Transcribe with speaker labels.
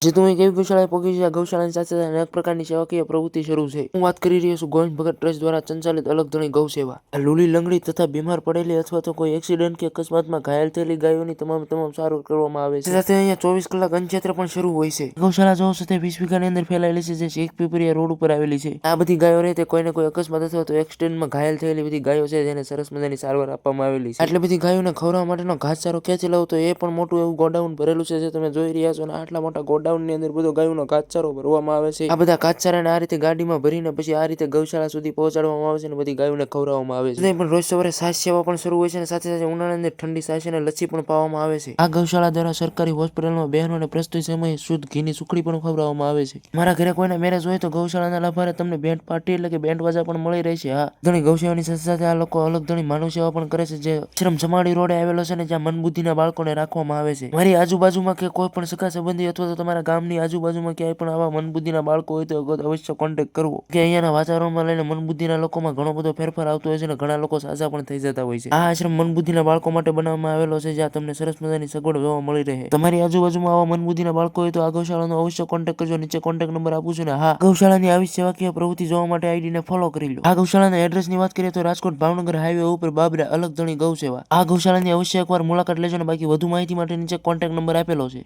Speaker 1: જેતું એક એવી ગૌશાળાએ પહોંચી છે. આ ગૌશાળાની સાથે અનેક પ્રકારની સેવાકીય પ્રવૃત્તિ શરૂ છે. હું વાત કરી રહ્યો છું ગોવિંદ ભગત ટ્રસ્ટ દ્વારા સંચાલિત અલગધણી ગૌ સેવા. આ લૂલી લંગડી તથા બીમાર પડેલી અથવા તો કોઈ એક્સિડન્ટ કે અકસ્માતમાં ઘાયલ થયેલી ગાયોની તમામ સારવાર કરવામાં આવે છે. સાથે અહીંયા 24 કલાક અન્નક્ષેત્ર પણ શરૂ હોય છે. ગૌશાળા જોવો છો તે 20 વીઘાની અંદર ફેલાયેલી છે, જે શેખપીપળિયા રોડ ઉપર આવેલી છે. આ બધી ગાયો રહે તે કોઈને કોઈ અકસ્માત અથવા તો એક્સિડન્ટમાં ઘાયલ થયેલી બધી ગાયો છે, જેને સરસ મજાની સારવાર આપવામાં આવેલી છે. આટલી બધી ગાયોને ખવડાવવા માટેનો ઘાસચારો ક્યાંથી લાવો તો એ પણ મોટું એવું ગોડાઉન ભરેલું છે, જે તમે જોઈ રહ્યા છો. અને આટલા મોટા ગોડાઉનની અંદર બધો ગાયોનો ઘાસચારો ભરવામાં આવે છે. આ બધા ઘાસચારાને આ રીતે ગાડીમાં ભરીને પછી આ રીતે ગૌશાળા સુધી પહોંચાડવામાં આવે છે અને બધી ગાયોને ખવડાવવામાં આવે છે. પણ રોજ સવારે છાશ સેવા પણ શરૂ હોય છે અને સાથે સાથે ઉનાળાની અંદર ઠંડી છાશ અને લસ્સી પણ પાવામાં આવે છે. આ ગૌશાળા દ્વારા સરકારી હોસ્પિટલમાં બહેનોને પ્રસૂતિ સમયે શુદ્ધ ઘીની સુખડી પણ ખવડાવવામાં આવે છે. મારા ઘરે કોઈના મેરેજ હોય તો ગૌશાળાના લાભારે તમને બેન્ડ પાર્ટી એટલે કે બેન્ડ વાજા પણ મળી રહેશે. હા, ઘણી ગૌસેવાની સાથે સાથે આ લોકો અલગ ઘણી માનવ સેવા પણ કરે છે, જે આશ્રમ જમાડી રોડે આવેલો છે ને જ્યાં મંદબુદ્ધિના બાળકોને રાખવામાં આવે છે. મારી આજુબાજુમાં કે કોઈ પણ સગા સંબંધી અથવા તો તમારા ગામની આજુબાજુમાં ક્યાંય પણ આવા મંદબુદ્ધિના બાળકો હોય તો અવશ્ય કોન્ટેક્ટ કરવો, કે અહીંયાના વાતાવરણમાં લઈને મંદબુદ્ધિના લોકોમાં ઘણો બધો ફેરફાર આવતો હોય છે અને ઘણા લોકો સાજા પણ થઈ જતા હોય છે. આ આશ્રમ મંદબુદ્ધિના બાળકો માટે બનાવવામાં આવેલો છે, જ્યાં તમને સરસ મજાની સગવડ જોવા મળી રહે. તમારી આજુબાજુમાં આવા મંદબુદ્ધિના બાળકો હોય તો આ ગૌશાળાનો અવશ્ય કોન્ટેક્ટ કરજો. નીચે કોન્ટેક્ટ નંબર આપું છું. ને હા, ગૌશાળાની આવી સેવાકીય પ્રવૃત્તિ જોવા માટે આઈડીને ફોલો કરી લો. આ ગૌશાળાના એડ્રેસની વાત કરીએ તો રાજકોટ ભાવનગર હાઈવે ઉપર બાબરા અલગધણી ગૌ સેવા. આ ગૌશાળાની અવશ્ય એકવાર મુલાકાત લેજો. ને બાકી વધુ માહિતી માટે નીચે કોન્ટેક્ટ નંબર આપેલો છે.